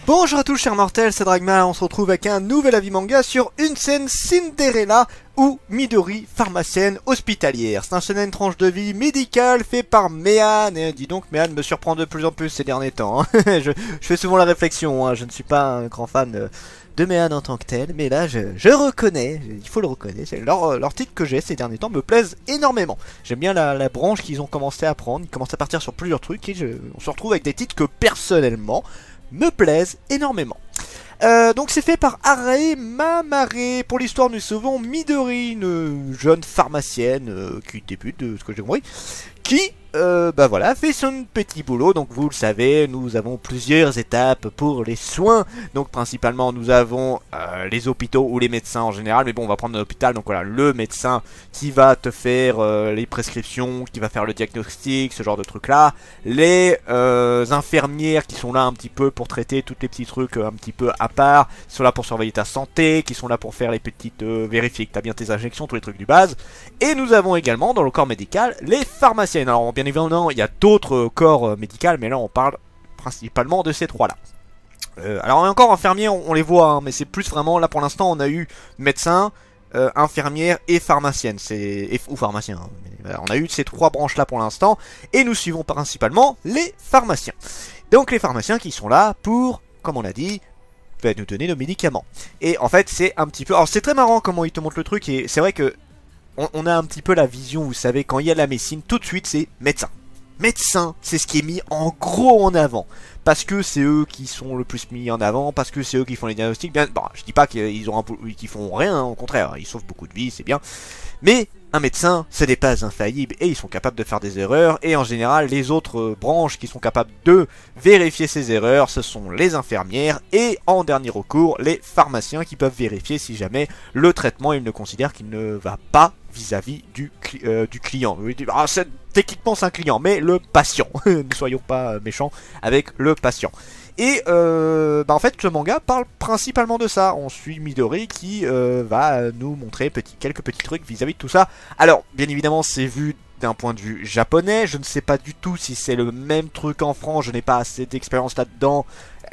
Bonjour à tous chers mortels, c'est Dragma, on se retrouve avec un nouvel avis manga sur une scène Cinderella ou Midori, pharmacienne hospitalière. C'est un shonen tranche de vie médicale fait par Méane, et dis donc Méane me surprend de plus en plus ces derniers temps. Hein. je fais souvent la réflexion, hein. Je ne suis pas un grand fan de Méane en tant que tel, mais là je reconnais, il faut le reconnaître, leur titre que j'ai ces derniers temps me plaisent énormément. J'aime bien la branche qu'ils ont commencé à prendre, ils commencent à partir sur plusieurs trucs et on se retrouve avec des titres que personnellement me plaisent énormément. Donc c'est fait par Arae Mamare. Pour l'histoire, nous sauvons Midori, une jeune pharmacienne qui débute, de ce que j'ai compris, qui bah voilà, fait son petit boulot. Donc vous le savez, nous avons plusieurs étapes pour les soins. Donc principalement nous avons les hôpitaux ou les médecins en général. Mais bon, on va prendre l'hôpital. Donc voilà, le médecin qui va te faire les prescriptions, qui va faire le diagnostic, ce genre de trucs là. Les infirmières qui sont là un petit peu pour traiter tous les petits trucs un petit peu à part, qui sont là pour surveiller ta santé, qui sont là pour faire les petites vérifier que tu as bien tes injections, tous les trucs du base. Et nous avons également dans le corps médical les pharmaciennes. Alors bien évidemment il y a d'autres corps médicaux, mais là on parle principalement de ces trois là. Alors encore infirmières on les voit, hein, mais c'est plus vraiment là pour l'instant on a eu médecin, infirmière et pharmacienne, ou pharmacien, hein. Voilà, on a eu ces trois branches là pour l'instant, et nous suivons principalement les pharmaciens. Donc les pharmaciens qui sont là pour, comme on l'a dit, nous donner nos médicaments. Et en fait c'est un petit peu, alors c'est très marrant comment ils te montrent le truc, et c'est vrai que on a un petit peu la vision, vous savez, quand il y a de la médecine, tout de suite c'est médecin. Médecin, c'est ce qui est mis en gros en avant. Parce que c'est eux qui sont le plus mis en avant, parce que c'est eux qui font les diagnostics. Bien, bon, je dis pas qu'ils font rien, hein, au contraire, ils sauvent beaucoup de vies, c'est bien. Mais un médecin, ce n'est pas infaillible et ils sont capables de faire des erreurs. Et en général, les autres branches qui sont capables de vérifier ces erreurs, ce sont les infirmières et en dernier recours, les pharmaciens qui peuvent vérifier si jamais le traitement, ils ne considèrent qu'il ne va pas vis-à-vis du client. Ah, techniquement c'est un client, mais le patient. Ne soyons pas méchants avec le patient. Et bah en fait ce manga parle principalement de ça. On suit Midori qui va nous montrer quelques petits trucs vis-à-vis de tout ça. Alors bien évidemment c'est vu d'un point de vue japonais. Je ne sais pas du tout si c'est le même truc en France. Je n'ai pas assez d'expérience là-dedans.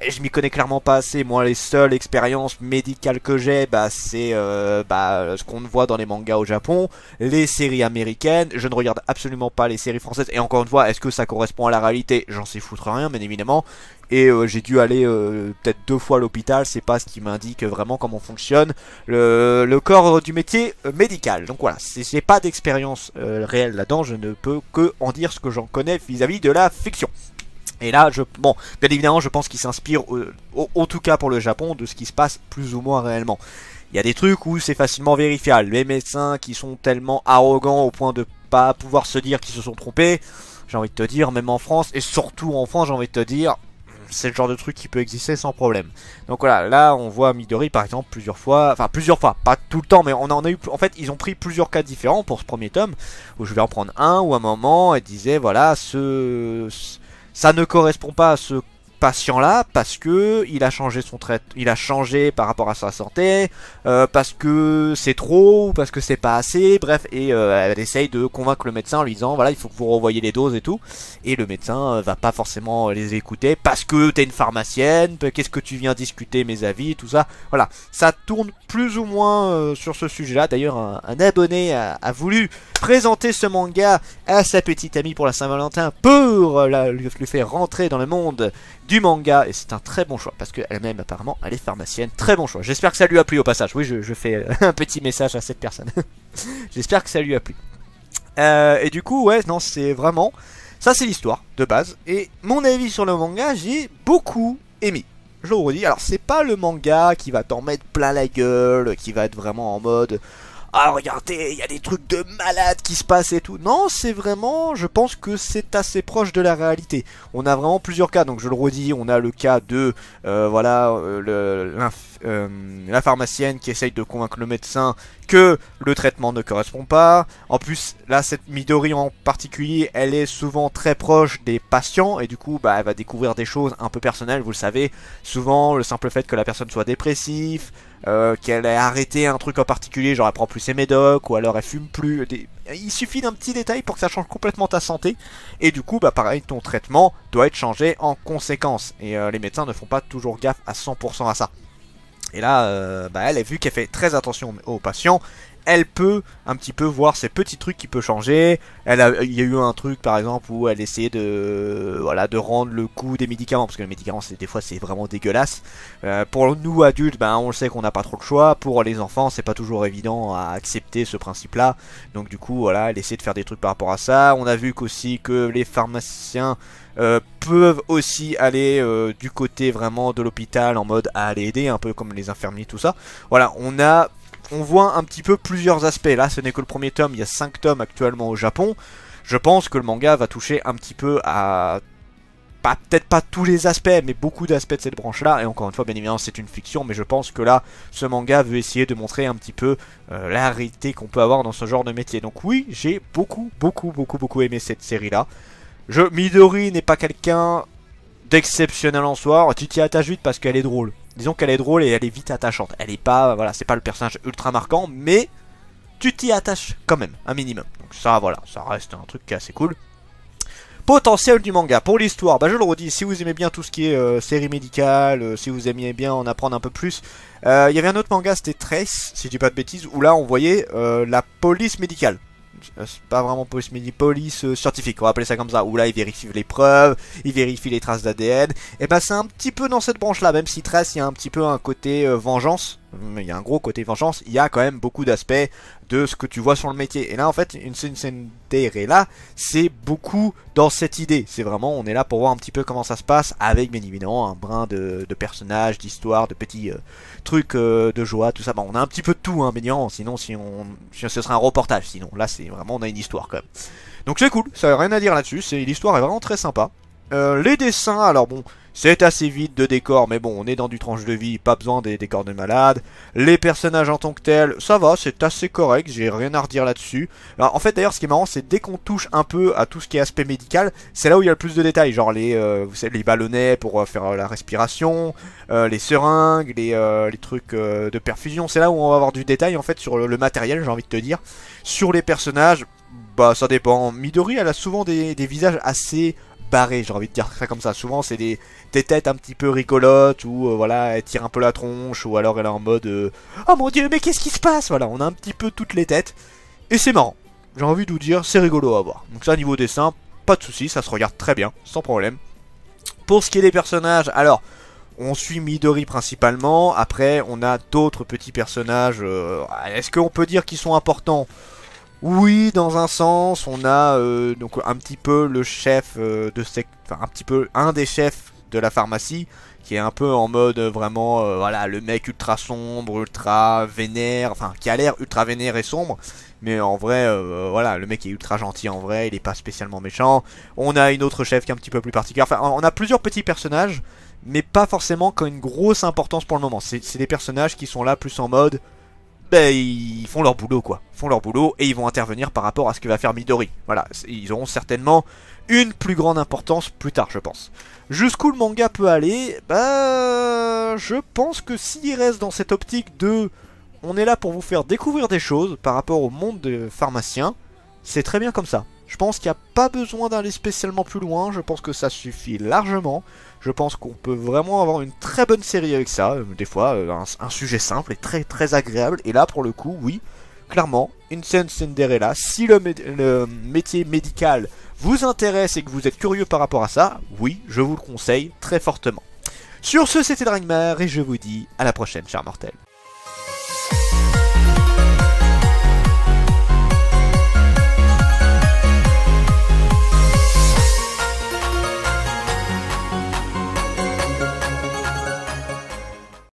Je m'y connais clairement pas assez. Moi les seules expériences médicales que j'ai, bah, c'est ce qu'on voit dans les mangas au Japon, les séries américaines. Je ne regarde absolument pas les séries françaises. Et encore une fois, est-ce que ça correspond à la réalité? J'en sais foutre rien, bien évidemment. Et j'ai dû aller peut-être 2 fois à l'hôpital. C'est pas ce qui m'indique vraiment comment fonctionne le corps du métier médical. Donc voilà, j'ai pas d'expérience réelle là-dedans. Je ne peux que en dire ce que j'en connais vis-à-vis de la fiction. Et là, bon, bien évidemment, je pense qu'il s'inspire, en tout cas pour le Japon, de ce qui se passe plus ou moins réellement. Il y a des trucs où c'est facilement vérifiable. Les médecins qui sont tellement arrogants au point de pas pouvoir se dire qu'ils se sont trompés, j'ai envie de te dire, même en France, et surtout en France, j'ai envie de te dire, c'est le genre de truc qui peut exister sans problème. Donc voilà, là on voit Midori par exemple plusieurs fois, pas tout le temps, mais on en a eu, en fait ils ont pris plusieurs cas différents pour ce premier tome, où je vais en prendre un, où à un moment elle disait voilà, ça ne correspond pas à ce patient-là parce que il a changé son traitement, il a changé par rapport à sa santé, parce que c'est trop ou parce que c'est pas assez, bref, et elle essaye de convaincre le médecin en lui disant voilà il faut que vous revoyiez les doses et tout, et le médecin va pas forcément les écouter parce que t'es une pharmacienne, qu'est-ce que tu viens discuter mes avis, tout ça, voilà, ça tourne plus ou moins sur ce sujet-là. D'ailleurs un abonné a voulu présenter ce manga à sa petite amie pour la Saint-Valentin pour lui faire rentrer dans le monde du manga, et c'est un très bon choix parce qu'elle-même apparemment elle est pharmacienne. Très bon choix, j'espère que ça lui a plu au passage. Oui, je fais un petit message à cette personne. J'espère que ça lui a plu. Et du coup ouais, non, c'est vraiment ça, c'est l'histoire de base, et mon avis sur le manga, j'ai beaucoup aimé. Je le redis, alors c'est pas le manga qui va t'en mettre plein la gueule, qui va être vraiment en mode ah regardez, il y a des trucs de malade qui se passent et tout. Non, c'est vraiment, je pense que c'est assez proche de la réalité. On a vraiment plusieurs cas, donc je le redis, on a le cas de, la pharmacienne qui essaye de convaincre le médecin que le traitement ne correspond pas. En plus, là, cette Midori en particulier, elle est souvent très proche des patients, et du coup, bah, elle va découvrir des choses un peu personnelles, vous le savez. Souvent, le simple fait que la personne soit dépressive, qu'elle a arrêté un truc en particulier, genre elle prend plus ses médocs, ou alors elle fume plus. Il suffit d'un petit détail pour que ça change complètement ta santé, et du coup, bah pareil, ton traitement doit être changé en conséquence. Et les médecins ne font pas toujours gaffe à 100% à ça. Et là, bah elle a vu qu'elle fait très attention aux patients. Elle peut un petit peu voir ces petits trucs qui peuvent changer. Il y a eu un truc par exemple où elle essayait de, voilà, de rendre le coût des médicaments, parce que les médicaments des fois c'est vraiment dégueulasse. Pour nous adultes, ben on le sait qu'on n'a pas trop le choix. Pour les enfants, c'est pas toujours évident à accepter ce principe-là. Donc du coup, voilà, elle essaie de faire des trucs par rapport à ça. On a vu qu'aussi que les pharmaciens peuvent aussi aller du côté vraiment de l'hôpital en mode à aller aider, un peu comme les infirmiers, tout ça. Voilà, on voit un petit peu plusieurs aspects. Là, ce n'est que le premier tome, il y a 5 tomes actuellement au Japon. Je pense que le manga va toucher un petit peu à... peut-être pas tous les aspects, mais beaucoup d'aspects de cette branche-là. Et encore une fois, bien évidemment, c'est une fiction, mais je pense que là, ce manga veut essayer de montrer un petit peu la réalité qu'on peut avoir dans ce genre de métier. Donc oui, j'ai beaucoup aimé cette série-là. Midori n'est pas quelqu'un d'exceptionnel en soi. Tu t'y attaches vite parce qu'elle est drôle. Disons qu'elle est drôle et elle est vite attachante. Elle est pas, voilà, c'est pas le personnage ultra marquant, mais tu t'y attaches quand même, un minimum. Donc ça, voilà, ça reste un truc qui est assez cool. Potentiel du manga. Pour l'histoire, bah je le redis, si vous aimez bien tout ce qui est série médicale, si vous aimiez bien en apprendre un peu plus, il y avait un autre manga, c'était Trace, si je dis pas de bêtises, où là on voyait la police médicale. C'est pas vraiment police scientifique, on va appeler ça comme ça, où là ils vérifient les preuves, ils vérifient les traces d'ADN, et bah c'est un petit peu dans cette branche là, même si Trace il y a un petit peu un côté vengeance, il y a un gros côté vengeance, il y a quand même beaucoup d'aspects de ce que tu vois sur le métier. Et là en fait, une Cinderella, c'est beaucoup dans cette idée, c'est vraiment, on est là pour voir un petit peu comment ça se passe, avec bien évidemment un brin de personnages, d'histoire, de petits trucs de joie, tout ça. Bon, on a un petit peu de tout, hein, bien évidemment, sinon ce serait un reportage, sinon là c'est vraiment, on a une histoire quand même. Donc c'est cool, ça n'a rien à dire là-dessus, l'histoire est vraiment très sympa. Les dessins, alors bon, c'est assez vide de décors, mais bon, on est dans du tranche de vie, pas besoin des décors de malade. Les personnages en tant que tels, ça va, c'est assez correct, j'ai rien à redire là-dessus. En fait, d'ailleurs, ce qui est marrant, c'est dès qu'on touche un peu à tout ce qui est aspect médical, c'est là où il y a le plus de détails, genre vous savez, les ballonnets pour faire la respiration, les seringues, les trucs de perfusion, c'est là où on va avoir du détail, en fait, sur le matériel, j'ai envie de te dire. Sur les personnages, bah, ça dépend. Midori, elle a souvent des visages assez barré, j'ai envie de dire ça comme ça. Souvent c'est des têtes un petit peu rigolotes, ou voilà, elle tire un peu la tronche, ou alors elle est en mode oh mon dieu, mais qu'est-ce qui se passe. Voilà, on a un petit peu toutes les têtes, et c'est marrant, j'ai envie de vous dire, c'est rigolo à voir. Donc ça, niveau dessin, pas de soucis, ça se regarde très bien, sans problème. Pour ce qui est des personnages, alors on suit Midori principalement, après on a d'autres petits personnages, est-ce qu'on peut dire qu'ils sont importants? Oui, dans un sens, on a donc un petit peu le chef enfin un petit peu un des chefs de la pharmacie, qui est un peu en mode vraiment voilà, le mec ultra sombre, ultra vénère, enfin qui a l'air ultra vénère et sombre, mais en vrai voilà, le mec est ultra gentil en vrai, il est pas spécialement méchant. On a une autre chef qui est un petit peu plus particulière, enfin on a plusieurs petits personnages, mais pas forcément qui ont une grosse importance pour le moment. C'est des personnages qui sont là plus en mode, ben, ils font leur boulot quoi, ils font leur boulot et ils vont intervenir par rapport à ce que va faire Midori. Voilà, ils auront certainement une plus grande importance plus tard, je pense. Jusqu'où le manga peut aller, bah je pense que s'il reste dans cette optique de on est là pour vous faire découvrir des choses par rapport au monde des pharmaciens, c'est très bien comme ça. Je pense qu'il n'y a pas besoin d'aller spécialement plus loin, je pense que ça suffit largement. Je pense qu'on peut vraiment avoir une très bonne série avec ça, des fois un sujet simple et très agréable. Et là pour le coup, oui, clairement, une scène Cinderella, si le métier médical vous intéresse et que vous êtes curieux par rapport à ça, oui, je vous le conseille très fortement. Sur ce, c'était Dragmar et je vous dis à la prochaine, chers mortels.